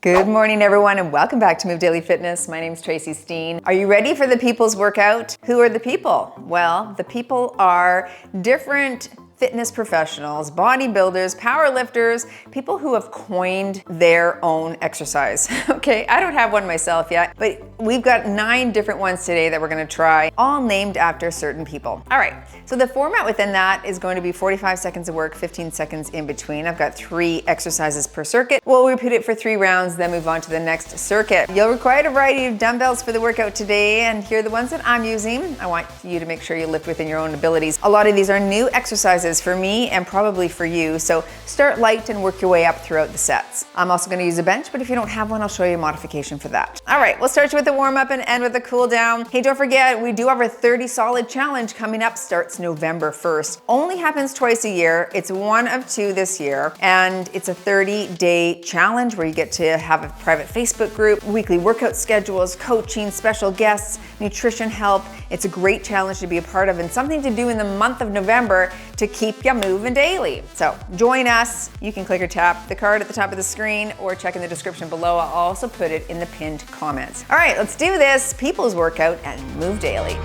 Good morning, everyone, and welcome back to Move Daily Fitness. My name is Tracy Steen. Are you ready for the people's workout? Who are the people? Well, the people are different fitness professionals, bodybuilders, powerlifters, people who have coined their own exercise. Okay, I don't have one myself yet, but we've got 9 different ones today that we're gonna try, all named after certain people. All right, so the format within that is going to be 45 seconds of work, 15 seconds in between. I've got 3 exercises per circuit. We'll repeat it for 3 rounds, then move on to the next circuit. You'll require a variety of dumbbells for the workout today, and here are the ones that I'm using. I want you to make sure you lift within your own abilities. A lot of these are new exercises for me and probably for you, so start light and work your way up throughout the sets. I'm also gonna use a bench, but if you don't have one, I'll show you a modification for that. All right, we'll start with the warm up and end with the cool down. Hey, don't forget, we do have our 30 solid challenge coming up, starts November 1st. Only happens twice a year. It's one of 2 this year, and it's a 30-day challenge where you get to have a private Facebook group, weekly workout schedules, coaching, special guests, nutrition help. It's a great challenge to be a part of and something to do in the month of November to keep you moving daily. So join us. You can click or tap the card at the top of the screen or check in the description below. I'll also put it in the pinned comments. All right, let's do this people's workout and move daily.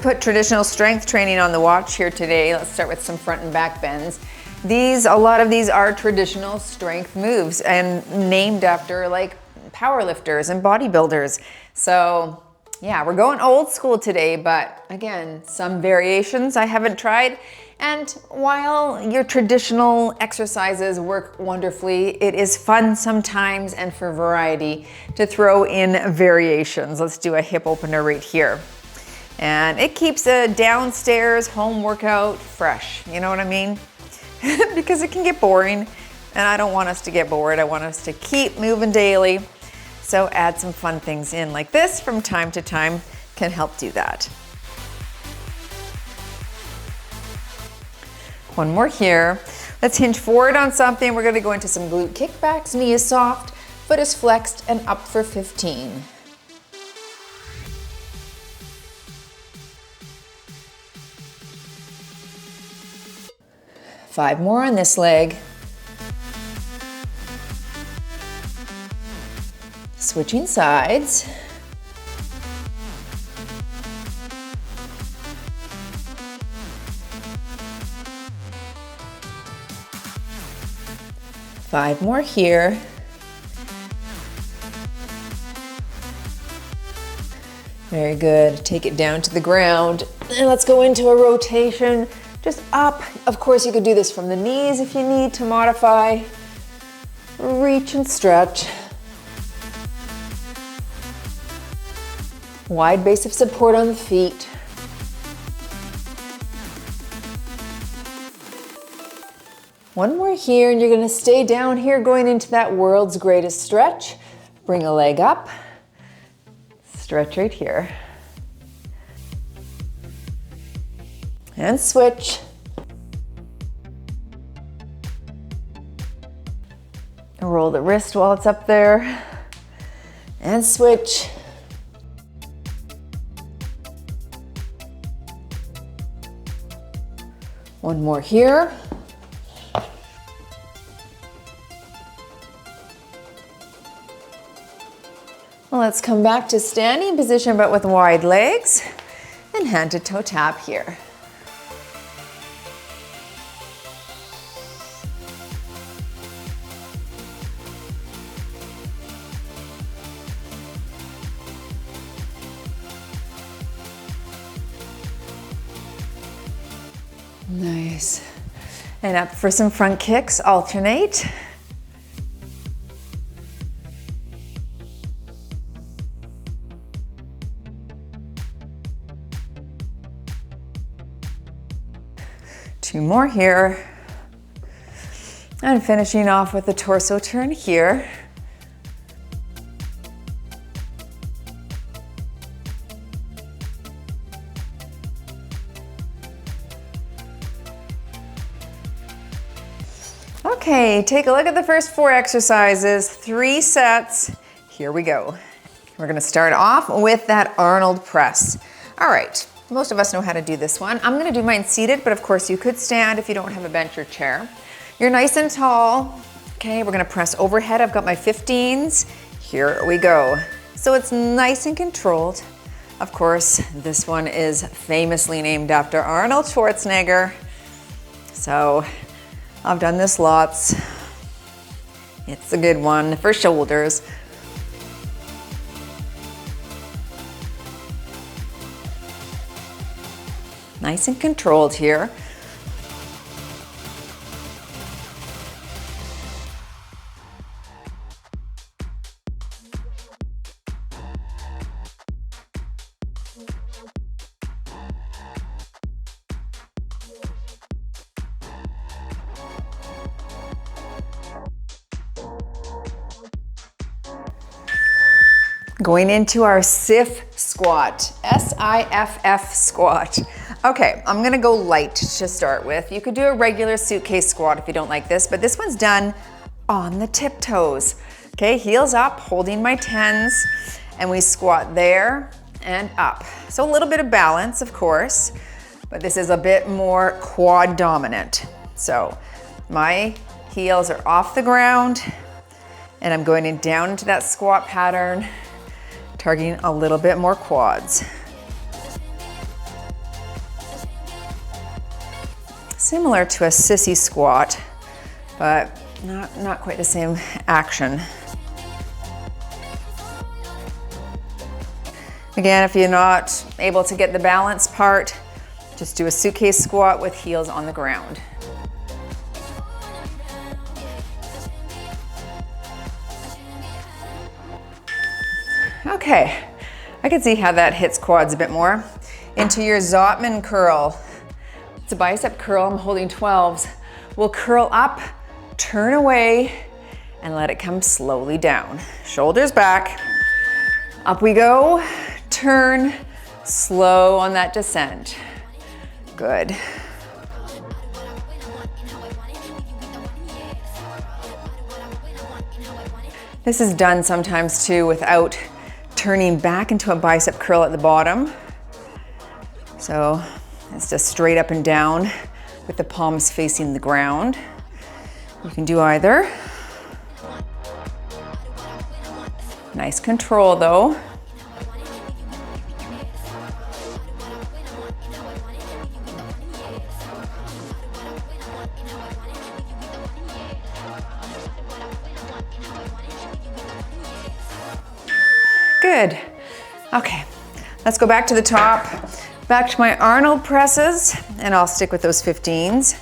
Put traditional strength training on the watch here today. Let's start with some front and back bends. A lot of these are traditional strength moves and named after like powerlifters and bodybuilders. So yeah, we're going old school today, but again, some variations I haven't tried. And while your traditional exercises work wonderfully, it is fun sometimes and for variety to throw in variations. Let's do a hip opener right here. And it keeps a downstairs home workout fresh, you know what I mean? Because it can get boring, and I don't want us to get bored. I want us to keep moving daily. So add some fun things in like this from time to time can help do that. One more here. Let's hinge forward on something. We're gonna go into some glute kickbacks. Knee is soft, foot is flexed, and up for 15. Five more on this leg. Switching sides. Five more here. Very good. Take it down to the ground. And let's go into a rotation. Just up. Of course, you could do this from the knees if you need to modify. Reach and stretch. Wide base of support on the feet. One more here, and you're gonna stay down here going into that world's greatest stretch. Bring a leg up. Stretch right here. And switch. Roll the wrist while it's up there. And switch. One more here. Well, let's come back to standing position, but with wide legs. And hand to toe tap here. Nice. And up for some front kicks, alternate. Two more here. And finishing off with the torso turn here. Okay, take a look at the first 4 exercises, 3 sets. Here we go. We're gonna start off with that Arnold Press. All right, most of us know how to do this one. I'm gonna do mine seated, but of course you could stand if you don't have a bench or chair. You're nice and tall. Okay, we're gonna press overhead. I've got my 15s. Here we go. So it's nice and controlled. Of course, this one is famously named after Arnold Schwarzenegger. So I've done this lots. It's a good one for shoulders. Nice and controlled here. Going into our Siff squat, S-I-F-F squat. Okay, I'm gonna go light to start with. You could do a regular suitcase squat if you don't like this, but this one's done on the tiptoes. Okay, heels up, holding my 10s, and we squat there and up. So a little bit of balance, of course, but this is a bit more quad dominant. So my heels are off the ground, and I'm going down into that squat pattern, targeting a little bit more quads. Similar to a sissy squat, but not quite the same action. Again, if you're not able to get the balance part, just do a suitcase squat with heels on the ground. Okay, I can see how that hits quads a bit more. Into your Zottman curl. It's a bicep curl, I'm holding 12s. We'll curl up, turn away, and let it come slowly down. Shoulders back, up we go, turn, slow on that descent. Good. This is done sometimes too without turning back into a bicep curl at the bottom. So it's just straight up and down with the palms facing the ground. You can do either. Nice control though. Good. Okay, let's go back to the top, back to my Arnold presses, and I'll stick with those 15s.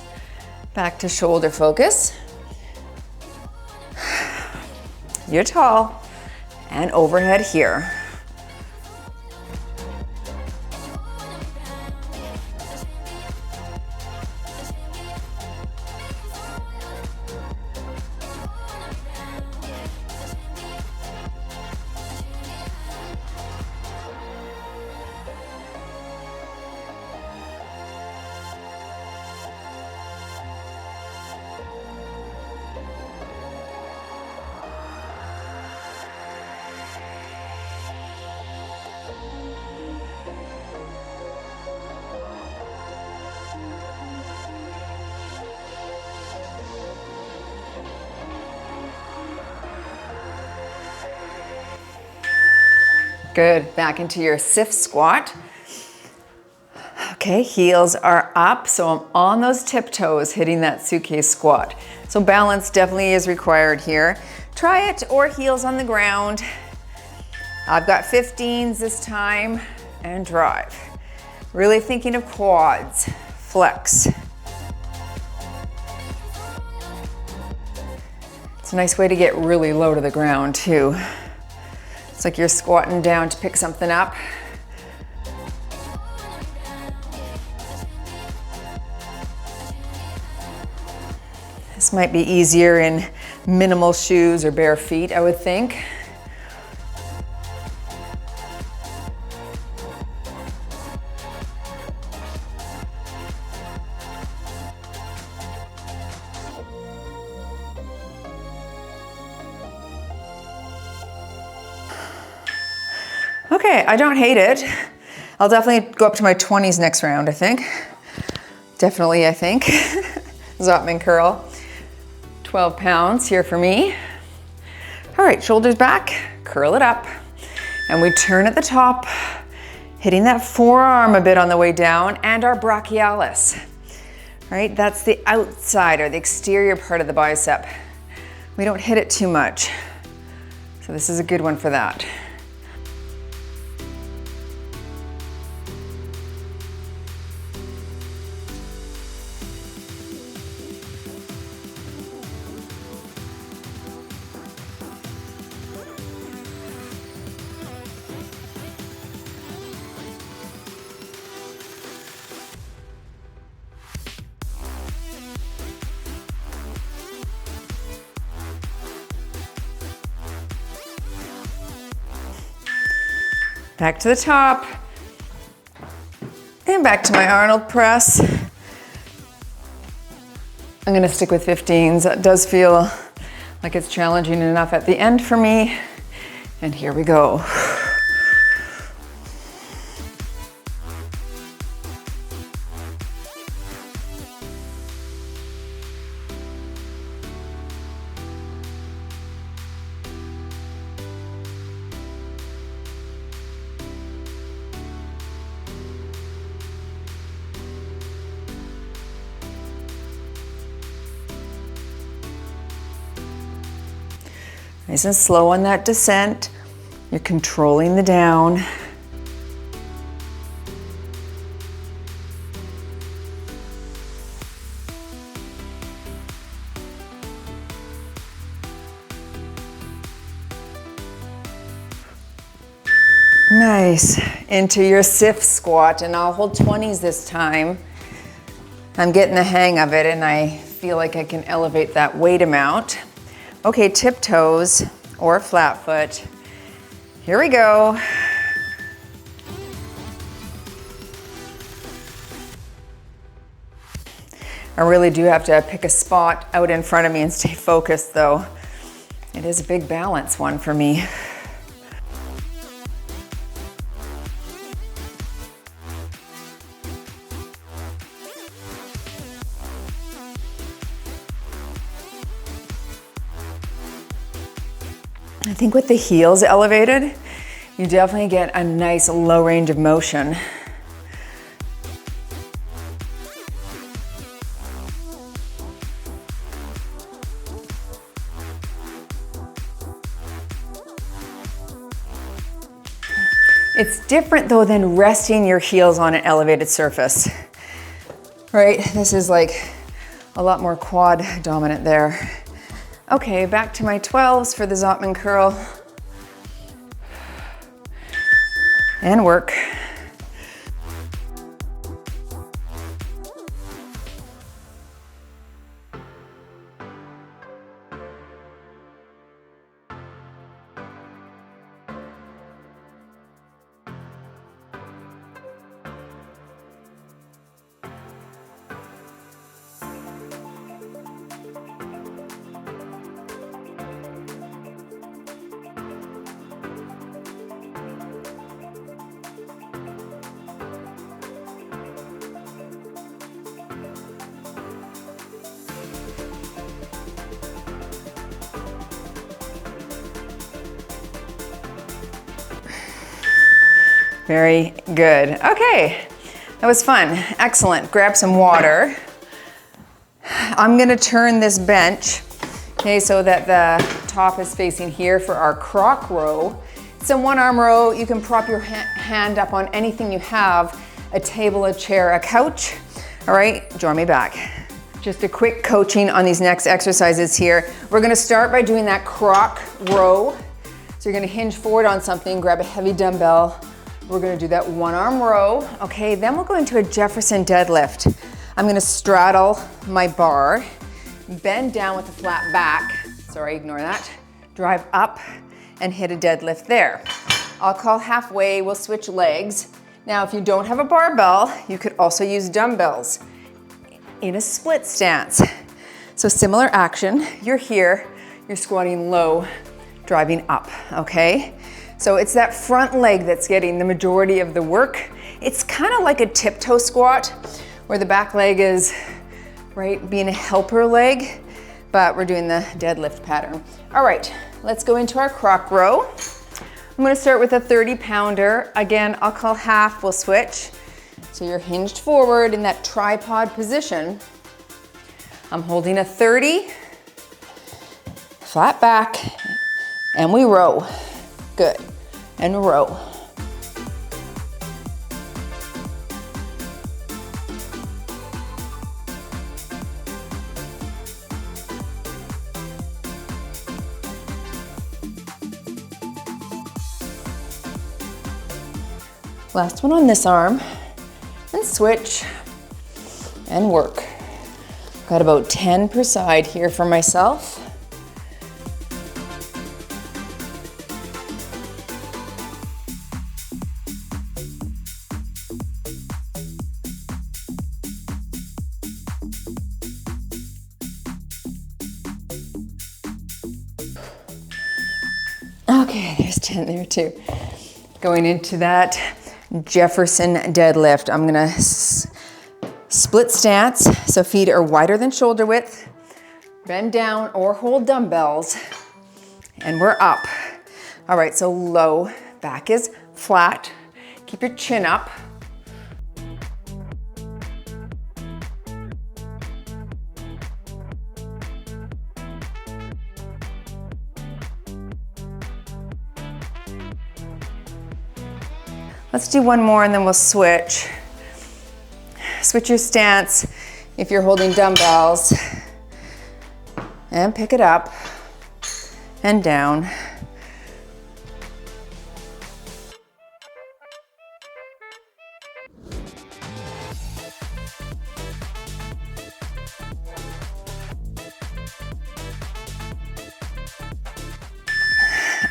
Back to shoulder focus. You're tall, and overhead here. Good, back into your Siff squat. Okay, heels are up, so I'm on those tiptoes hitting that suitcase squat. So balance definitely is required here. Try it or heels on the ground. I've got 15s this time and drive. Really thinking of quads, flex. It's a nice way to get really low to the ground too. It's like you're squatting down to pick something up. This might be easier in minimal shoes or bare feet, I would think. Okay, I don't hate it. I'll definitely go up to my 20s next round, I think. Definitely, I think. Zottman curl. 12 pounds here for me. All right, shoulders back, curl it up, and we turn at the top, hitting that forearm a bit on the way down and our brachialis. Right, that's the outside or the exterior part of the bicep. We don't hit it too much. So this is a good one for that. Back to the top, and back to my Arnold press. I'm gonna stick with 15s. That does feel like it's challenging enough at the end for me. And here we go. Nice and slow on that descent. You're controlling the down. Nice. Into your Siff squat, and I'll hold 20s this time. I'm getting the hang of it, and I feel like I can elevate that weight amount. Okay, tiptoes or flat foot. Here we go. I really do have to pick a spot out in front of me and stay focused though. It is a big balance one for me. I think with the heels elevated, you definitely get a nice low range of motion. It's different though than resting your heels on an elevated surface, right? This is like a lot more quad dominant there. Okay, back to my 12s for the Zottman curl. And work. Very good. Okay, that was fun. Excellent. Grab some water. I'm gonna turn this bench, okay, so that the top is facing here for our Kroc row. It's a one arm row. You can prop your hand up on anything you have, a table, a chair, a couch. All right, join me back. Just a quick coaching on these next exercises here. We're gonna start by doing that Kroc row. So you're gonna hinge forward on something, grab a heavy dumbbell. We're gonna do that one arm row. Okay, then we'll go into a Jefferson deadlift. I'm gonna straddle my bar, bend down with a flat back. Sorry, ignore that. Drive up and hit a deadlift there. I'll call halfway, we'll switch legs. Now, if you don't have a barbell, you could also use dumbbells in a split stance. So similar action, you're here, you're squatting low, driving up, okay? So it's that front leg that's getting the majority of the work. It's kind of like a tiptoe squat where the back leg is, right, being a helper leg, but we're doing the deadlift pattern. All right, let's go into our Kroc row. I'm gonna start with a 30-pounder. Again, I'll call half, we'll switch. So you're hinged forward in that tripod position. I'm holding a 30, flat back, and we row. Good, and row. Last one on this arm, and switch, and work. Got about 10 per side here for myself. Okay, there's 10 there too. Going into that Jefferson deadlift. I'm gonna split stance, so feet are wider than shoulder width. Bend down or hold dumbbells, and we're up. All right, so low, back is flat. Keep your chin up. Let's do one more and then we'll switch. Switch your stance if you're holding dumbbells. And pick it up and down.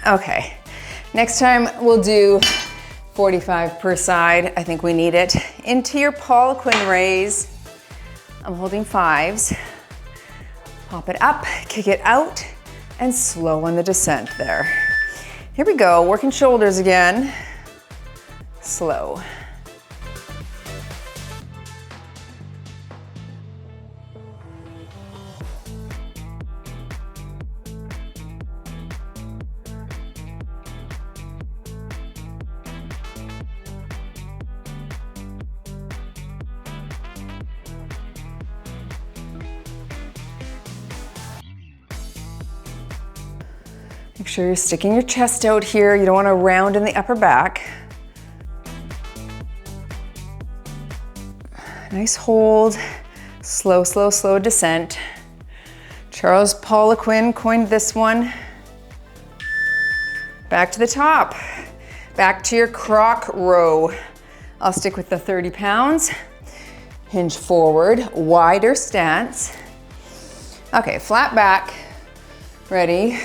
Okay, next time we'll do 45 per side. I think we need it. Into your Poliquin raise. I'm holding 5s. Pop it up, kick it out, and slow on the descent there. Here we go, working shoulders again. Slow. Make sure you're sticking your chest out here. You don't want to round in the upper back. Nice hold. Slow, slow, slow descent. Charles Poliquin coined this one. Back to the top. Back to your Kroc row. I'll stick with the 30 pounds. Hinge forward, wider stance. Okay, flat back. Ready.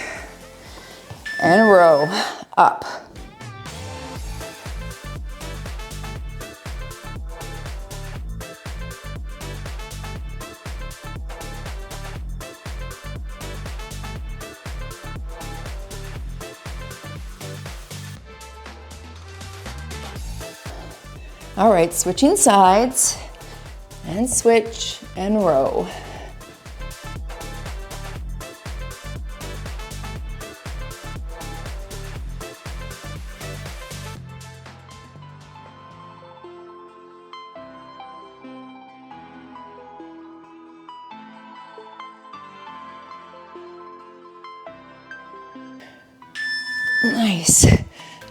And row up. All right, switching sides and switch and row. Nice.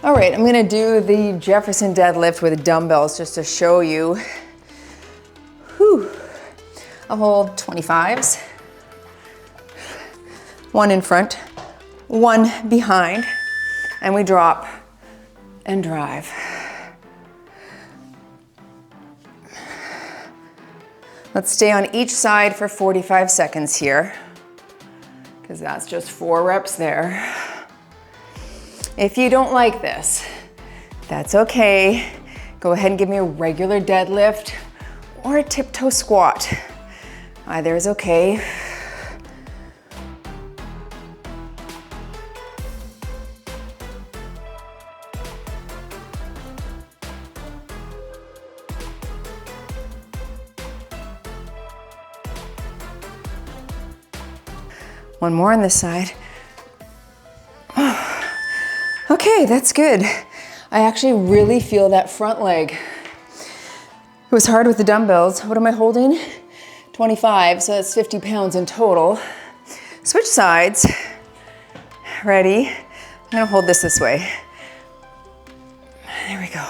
All right, I'm gonna do the Jefferson deadlift with dumbbells just to show you. Whew. I'll hold 25s. One in front, one behind, and we drop and drive. Let's stay on each side for 45 seconds here, because that's just 4 reps there. If you don't like this, that's okay. Go ahead and give me a regular deadlift or a tiptoe squat. Either is okay. One more on this side. Okay, that's good. I actually really feel that front leg. It was hard with the dumbbells. What am I holding? 25, so that's 50 pounds in total. Switch sides. Ready? I'm gonna hold this way. There we go.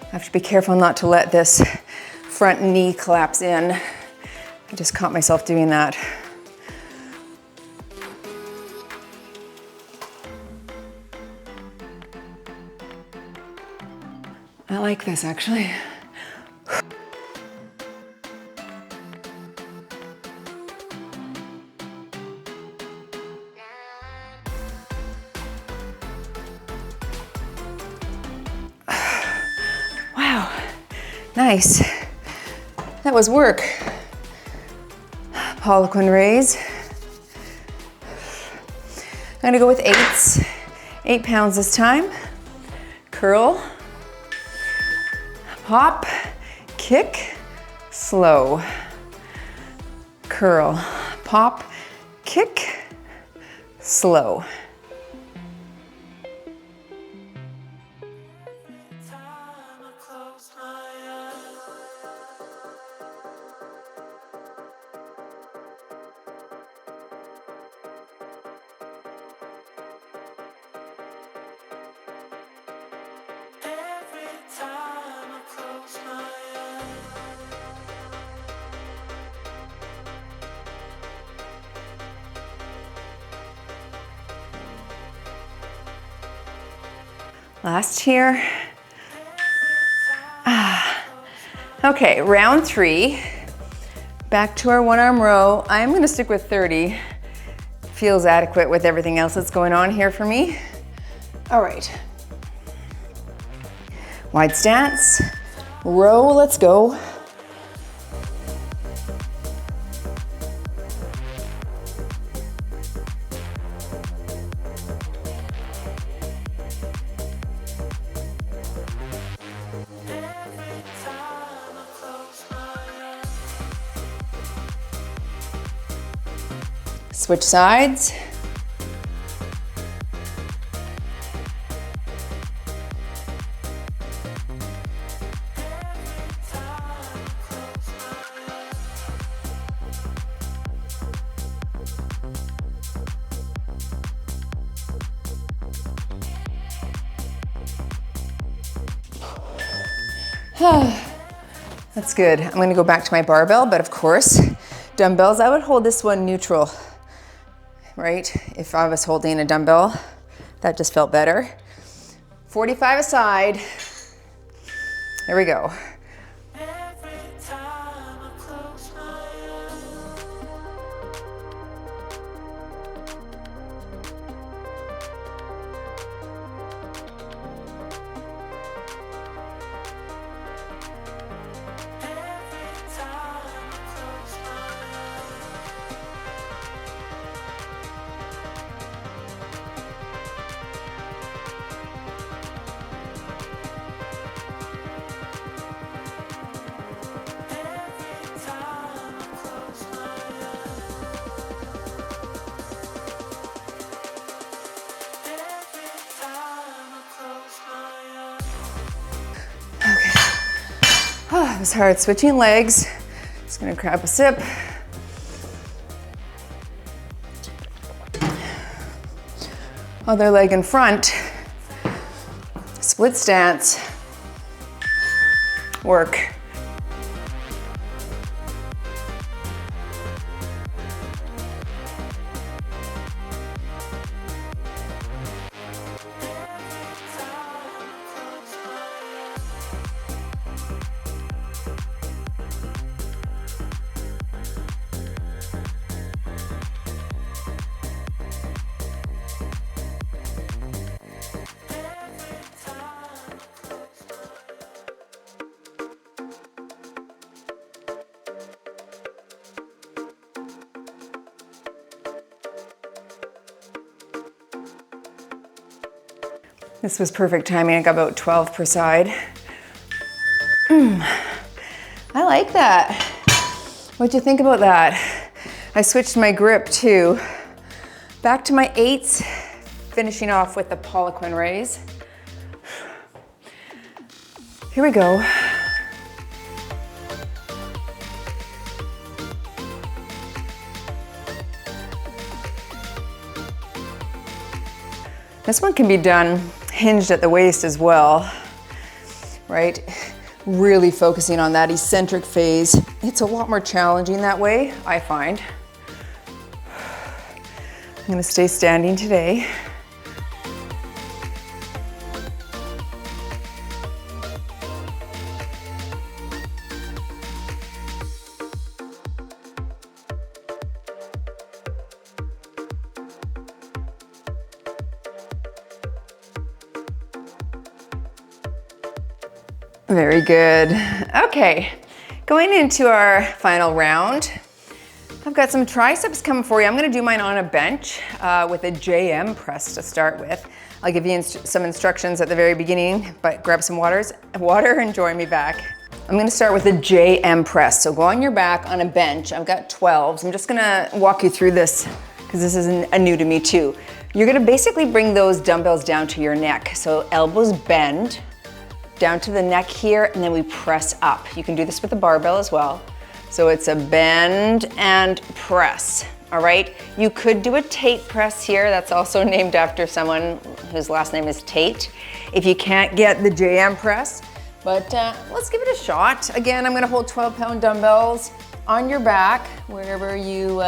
I have to be careful not to let this front knee collapse in. I just caught myself doing that. I like this actually. Wow, nice. That was work. Poliquin raise. I'm gonna go with 8s. 8 pounds this time. Curl. Pop, kick, slow. Curl, pop, kick, slow. Last here. Okay, round 3. Back to our one arm row. I'm gonna stick with 30. Feels adequate with everything else that's going on here for me. All right. Wide stance, row, let's go. Switch sides. That's good. I'm gonna go back to my barbell, but of course, dumbbells, I would hold this one neutral, right? If I was holding a dumbbell, that just felt better. 45 aside. There we go. It was hard switching legs. Just gonna grab a sip. Other leg in front. Split stance. Work. This was perfect timing. I got about 12 per side. I like that. What'd you think about that? I switched my grip too. Back to my 8s, finishing off with the Poliquin raise. Here we go. This one can be done hinged at the waist as well, right? Really focusing on that eccentric phase. It's a lot more challenging that way, I find. I'm gonna stay standing today. Very good. Okay, going into our final round. I've got some triceps coming for you. I'm gonna do mine on a bench with a JM press to start with. I'll give you some instructions at the very beginning, but grab some water and join me back. I'm gonna start with a JM press. So go on your back on a bench. I've got 12s. I'm just gonna walk you through this because this is new to me too. You're gonna basically bring those dumbbells down to your neck. So elbows bend down to the neck here, and then we press up. You can do this with the barbell as well. So it's a bend and press, all right? You could do a Tate press here. That's also named after someone whose last name is Tate, if you can't get the JM press. But let's give it a shot. Again, I'm gonna hold 12-pound dumbbells on your back, wherever you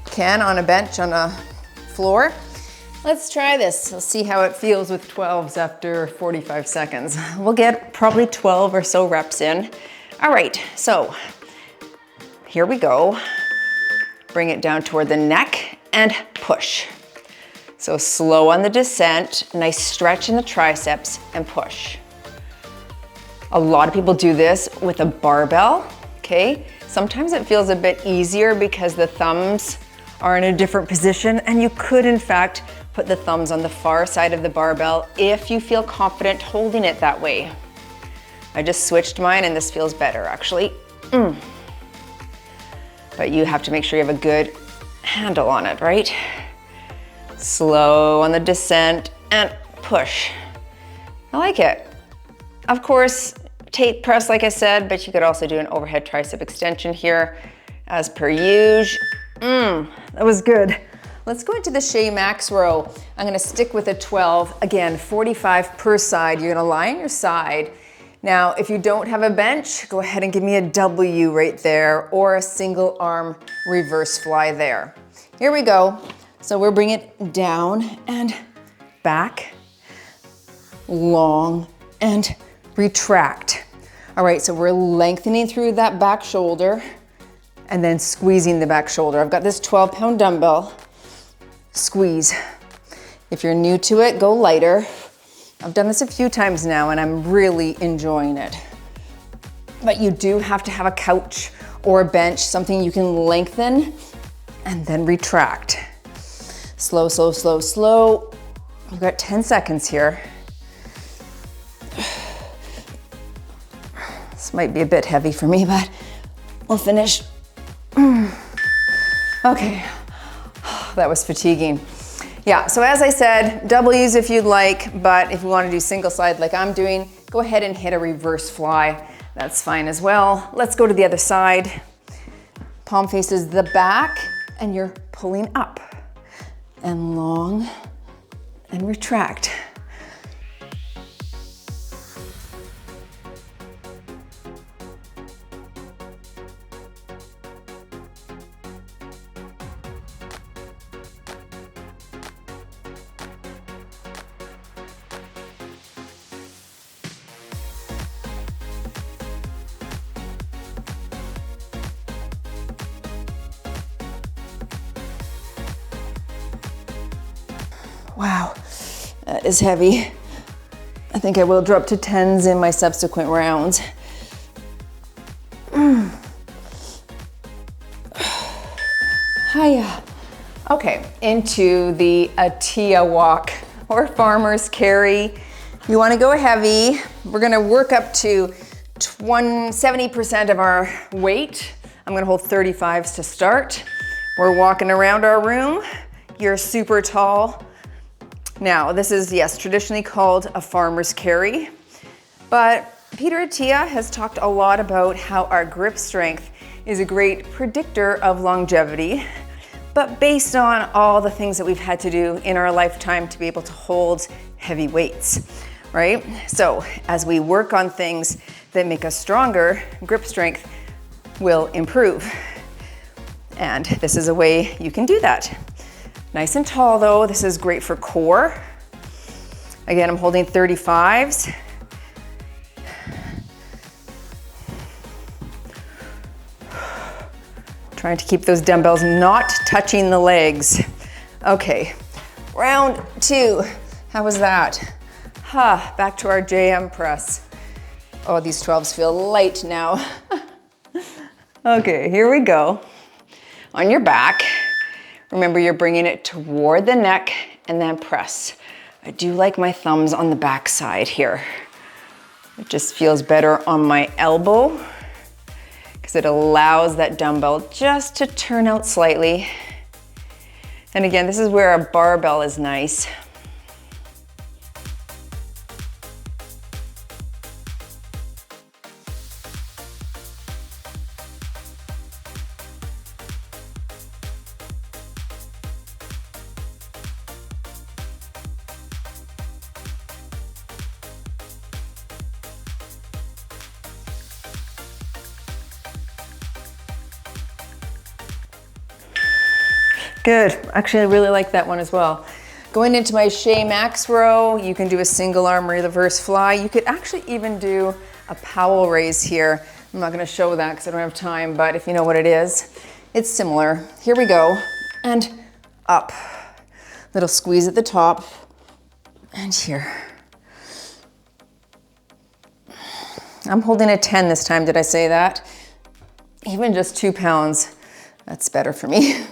can, on a bench, on a floor. Let's try this. We'll see how it feels with 12s after 45 seconds. We'll get probably 12 or so reps in. All right, so here we go. Bring it down toward the neck and push. So slow on the descent, nice stretch in the triceps and push. A lot of people do this with a barbell, okay? Sometimes it feels a bit easier because the thumbs are in a different position, and you could in fact put the thumbs on the far side of the barbell if you feel confident holding it that way. I just switched mine and this feels better actually. But you have to make sure you have a good handle on it, right? Slow on the descent and push. I like it. Of course, Tate press like I said, but you could also do an overhead tricep extension here as per usual. That was good. Let's go into the Shaymaxx row. I'm gonna stick with a 12. Again, 45 per side. You're gonna lie on your side. Now, if you don't have a bench, go ahead and give me a W right there, or a single arm reverse fly there. Here we go. So we're bringing it down and back, long and retract. All right, so we're lengthening through that back shoulder and then squeezing the back shoulder. I've got this 12-pound dumbbell. Squeeze. If you're new to it, go lighter. I've done this a few times now and I'm really enjoying it. But you do have to have a couch or a bench, something you can lengthen and then retract. Slow, slow, slow, slow. We've got 10 seconds here. This might be a bit heavy for me, but we'll finish. Okay. That was fatiguing. Yeah, so as I said, W's if you'd like, but if you want to do single side like I'm doing, go ahead and hit a reverse fly. That's fine as well. Let's go to the other side. Palm faces the back and you're pulling up and long and retract. Wow, that is heavy. I think I will drop to 10s in my subsequent rounds. Hiya. Okay, into the Atia walk or farmer's carry. You wanna go heavy. We're gonna work up to 70% of our weight. I'm gonna hold 35s to start. We're walking around our room. You're super tall. Now, this is, yes, traditionally called a farmer's carry, but Peter Attia has talked a lot about how our grip strength is a great predictor of longevity, but based on all the things that we've had to do in our lifetime to be able to hold heavy weights, right? So as we work on things that make us stronger, grip strength will improve. And this is a way you can do that. Nice and tall though, this is great for core. Again, I'm holding 35s. Trying to keep those dumbbells not touching the legs. Okay, round 2. How was that? Back to our JM press. Oh, these 12s feel light now. Okay, here we go. On your back. Remember, you're bringing it toward the neck and then press. I do like my thumbs on the back side here. It just feels better on my elbow because it allows that dumbbell just to turn out slightly. And again, this is where a barbell is nice. Good. Actually, I really like that one as well. Going into my Shaymaxx row, you can do a single arm reverse fly. You could actually even do a Powell raise here. I'm not gonna show that because I don't have time, but if you know what it is, it's similar. Here we go, and up. Little squeeze at the top, and here. I'm holding a 10 this time, did I say that? Even just 2 pounds, that's better for me.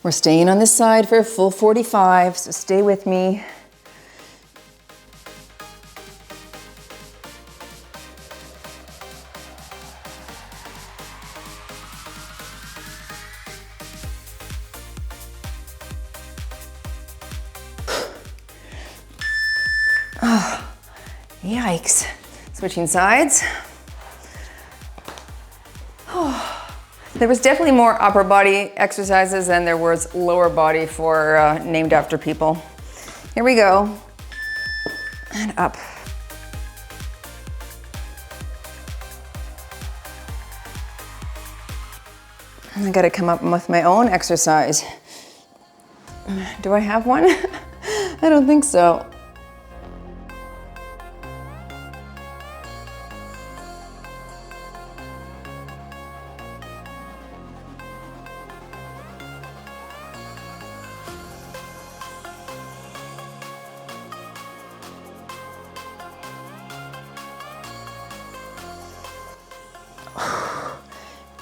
We're staying on this side for a full 45, so stay with me. Oh, yikes. Switching sides. There was definitely more upper body exercises than there was lower body for named after people. Here we go, and up. And I gotta come up with my own exercise. Do I have one? I don't think so.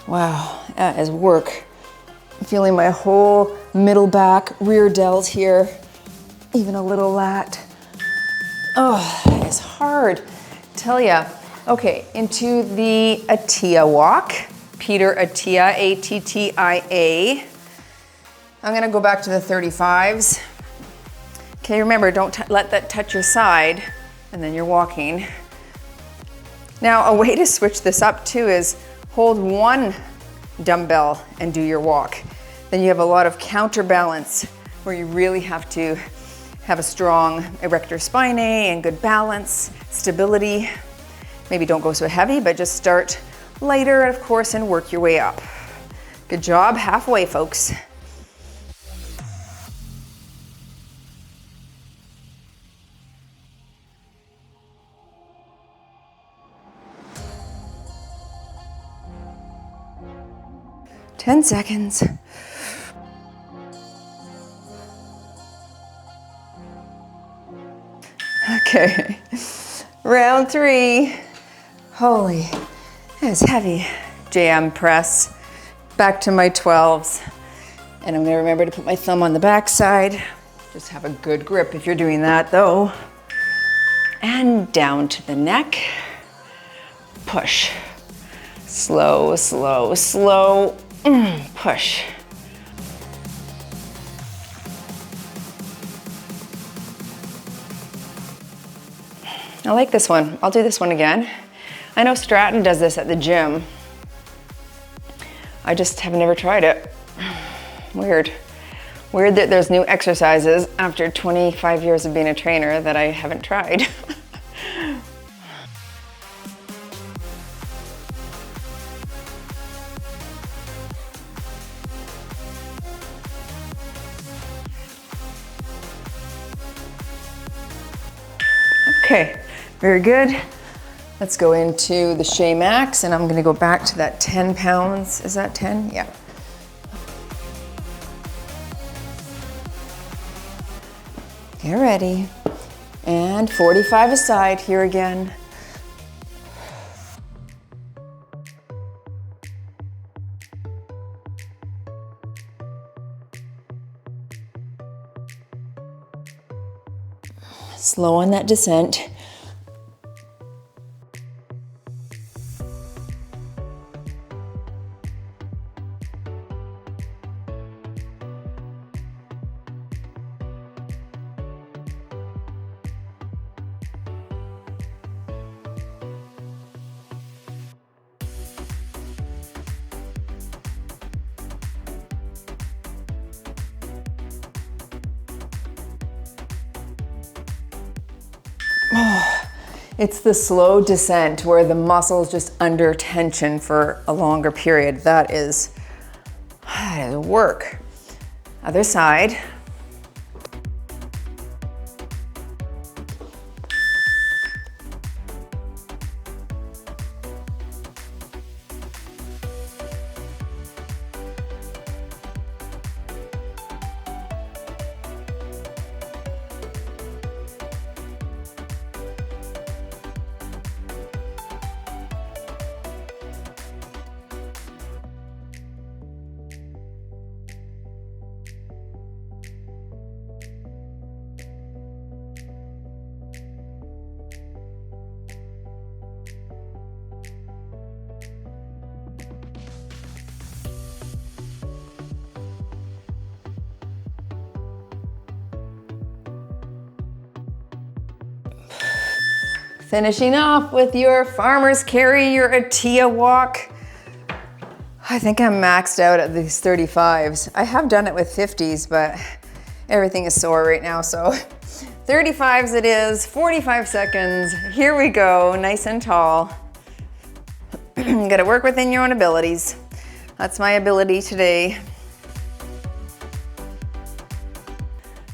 Wow, that is work. I'm feeling my whole middle back, rear delt here, even a little lat. Oh, it's hard, tell ya. Okay, into the Attia walk. Peter Attia, A-T-T-I-A. I'm gonna go back to the 35s. Okay, remember, don't let that touch your side, and then you're walking. Now, a way to switch this up too is hold one dumbbell and do your walk. Then you have a lot of counterbalance where you really have to have a strong erector spinae and good balance, stability. Maybe don't go so heavy, but just start lighter, of course, and work your way up. Good job, halfway, folks. Ten seconds. Okay, round 3. Holy, that is heavy. Jam press, back to my 12s. And I'm gonna remember to put my thumb on the back side. Just have a good grip if you're doing that though. And down to the neck. Push. Slow, slow, slow. Push. I like this one. I'll do this one again. I know Stratton does this at the gym. I just have never tried it. Weird. Weird that there's new exercises after 25 years of being a trainer that I haven't tried. Okay, very good. Let's go into the Shaymaxx, and I'm gonna go back to that 10 pounds. Is that 10? Yeah. Get ready. And 45 aside here again. Slow on that descent. Oh, it's the slow descent where the muscle's just under tension for a longer period. That is work. Other side. Finishing off with your farmer's carry, your Atia walk. I think I'm maxed out at these 35s. I have done it with 50s, but everything is sore right now, so 35s it is, 45 seconds. Here we go, nice and tall. You gotta work within your own abilities. That's my ability today.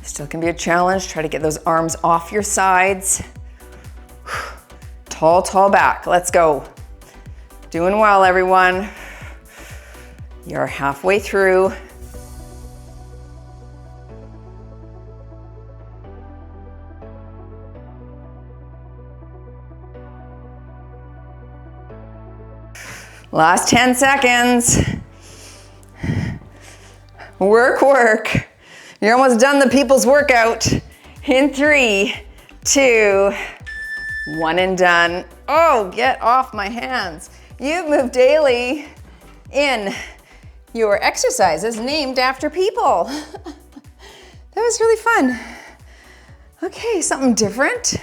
Still can be a challenge. Try to get those arms off your sides. Tall, tall back. Let's go. Doing well, everyone. You're halfway through. Last 10 seconds. Work, work. You're almost done the people's workout. In 3, 2, 1 and done. Oh, get off my hands. You've moved daily in your exercises named after people. That was really fun. Okay, something different.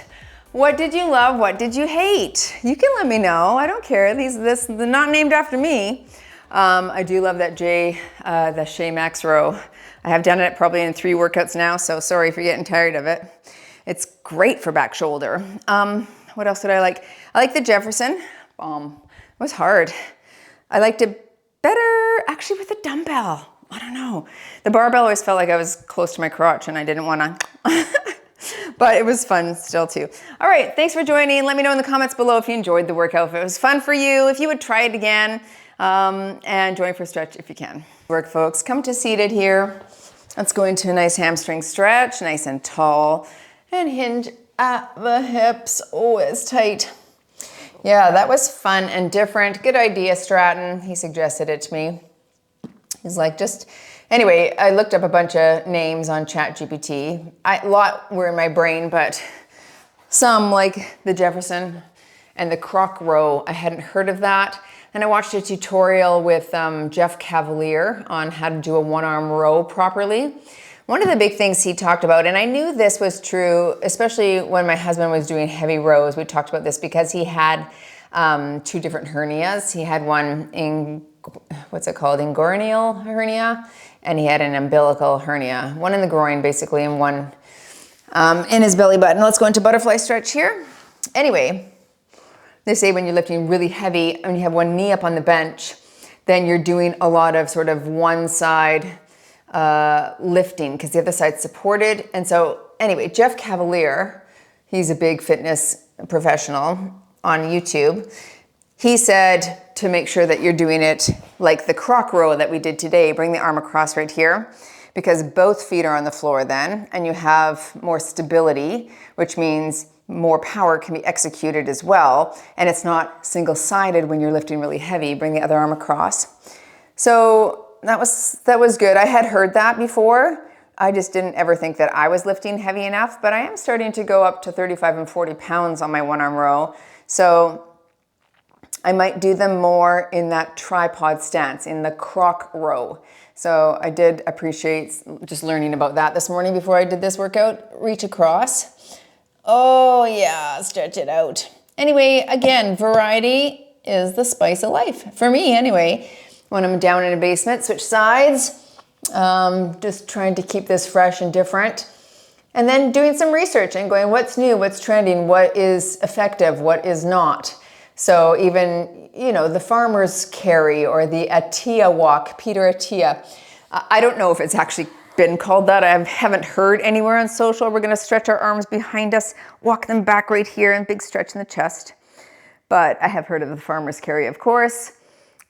What did you love? What did you hate? You can let me know. I don't care. They're not named after me. I do love that the Shaymaxx row. I have done it probably in 3 workouts now, so sorry if you're getting tired of it. It's great for back shoulder. What else did I like? I like the Jefferson. It was hard. I liked it better actually with the dumbbell. I don't know. The barbell always felt like I was close to my crotch and I didn't want to. But it was fun still too. All right, thanks for joining. Let me know in the comments below if you enjoyed the workout, if it was fun for you, if you would try it again, and join for a stretch if you can. Work, folks. Come to seated here. Let's go into a nice hamstring stretch, nice and tall, and hinge at the hips. Oh, it's tight. Yeah, that was fun and different. Good idea, Stratton. He suggested it to me. He's like, anyway, I looked up a bunch of names on ChatGPT. A lot were in my brain, but some like the Jefferson and the Kroc row, I hadn't heard of that. And I watched a tutorial with Jeff Cavalier on how to do a one-arm row properly. One of the big things he talked about, and I knew this was true, especially when my husband was doing heavy rows, we talked about this because he had 2 different hernias. He had one in, what's it called, inguinal hernia, and he had an umbilical hernia. One in the groin, basically, and one in his belly button. Let's go into butterfly stretch here. Anyway, they say when you're lifting really heavy and you have one knee up on the bench, then you're doing a lot of sort of one side lifting because the other side's supported. And so anyway, Jeff Cavalier, he's a big fitness professional on YouTube. He said to make sure that you're doing it like the Kroc row that we did today. Bring the arm across right here because both feet are on the floor then, and you have more stability, which means more power can be executed as well. And it's not single-sided when you're lifting really heavy. Bring the other arm across. So that was good. I had heard that before. I just didn't ever think that I was lifting heavy enough, but I am starting to go up to 35 and 40 pounds on my one-arm row. So I might do them more in that tripod stance, in the Kroc row. So I did appreciate just learning about that this morning before I did this workout. Reach across. Oh yeah, stretch it out. Anyway, again, variety is the spice of life. For me anyway. When I'm down in a basement, switch sides. Just trying to keep this fresh and different. And then doing some research and going, what's new, what's trending, what is effective, what is not. So even, the farmer's carry or the Attia walk, Peter Attia. I don't know if it's actually been called that. I haven't heard anywhere on social. We're gonna stretch our arms behind us, walk them back right here, and big stretch in the chest. But I have heard of the farmer's carry, of course.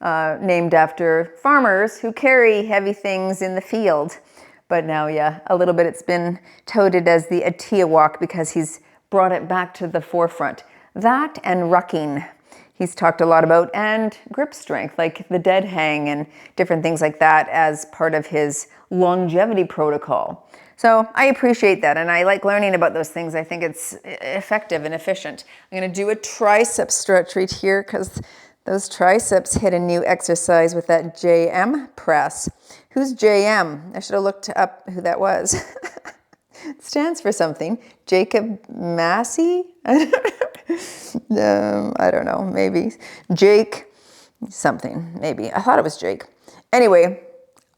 Named after farmers who carry heavy things in the field. But now, yeah, a little bit it's been touted as the Attia walk because he's brought it back to the forefront. That and rucking he's talked a lot about, and grip strength, like the dead hang and different things like that as part of his longevity protocol. So I appreciate that, and I like learning about those things. I think it's effective and efficient. I'm gonna do a tricep stretch right here because those triceps hit a new exercise with that JM press. Who's JM? I should have looked up who that was. It stands for something. Jacob Massey? I don't know, maybe. Jake something, maybe. I thought it was Jake. Anyway,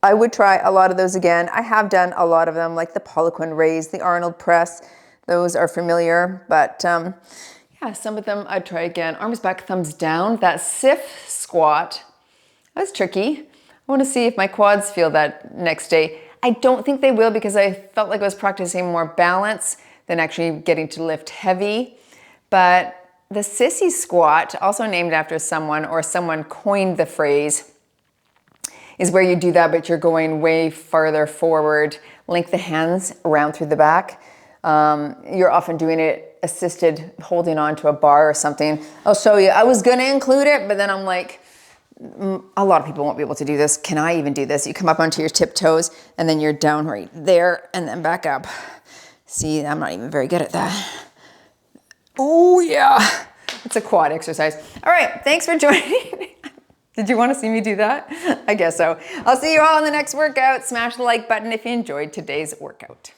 I would try a lot of those again. I have done a lot of them, like the Poliquin raise, the Arnold press. Those are familiar, but yeah, some of them I'd try again. Arms back, thumbs down. That Siff squat, that was tricky. I want to see if my quads feel that next day. I don't think they will because I felt like I was practicing more balance than actually getting to lift heavy. But the sissy squat, also named after someone, or someone coined the phrase, is where you do that, but you're going way farther forward. Link the hands around through the back. You're often doing it assisted, holding on to a bar or something. I'll show you. I was going to include it, but then I'm like, a lot of people won't be able to do this. Can I even do this? You come up onto your tiptoes and then you're down right there and then back up. See, I'm not even very good at that. Oh yeah, it's a quad exercise. All right, thanks for joining. Did you want to see me do that? I guess so. I'll see you all in the next workout. Smash the like button if you enjoyed today's workout.